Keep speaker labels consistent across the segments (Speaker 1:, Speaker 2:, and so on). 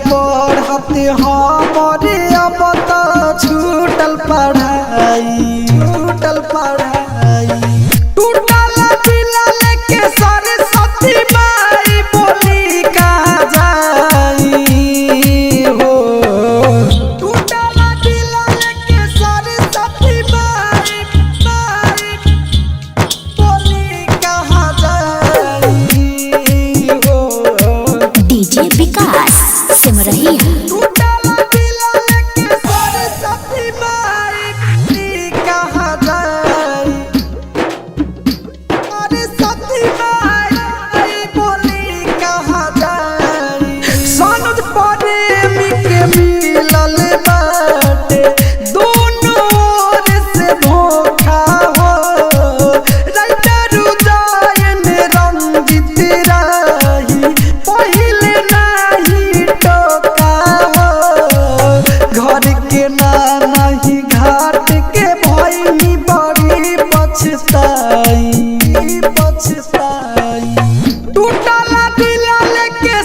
Speaker 1: पढ़ते हमारे अब तो छूटल पढ़ाई टूटल दिल लेके सरस्वती माई बोली कहाँ जाई हो। टूटल दिल लेके सरस्वती माई बोली कहाँ जाई हो।
Speaker 2: डीजे विकास सिमरहिया। टूटल दिल लेके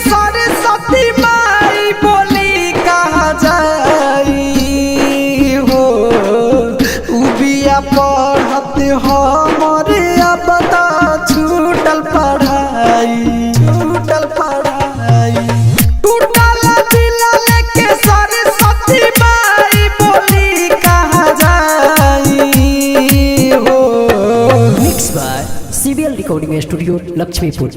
Speaker 2: सरस्वती माई बोली कहाँ जाई हो। उबिया पढ़ते हमारे अब तो छूटल पढ़ाई टूटल दिल लेके सरस्वती माई बोली कहाँ जाई हो।
Speaker 3: Mix by CBL recording studio Laxmipur.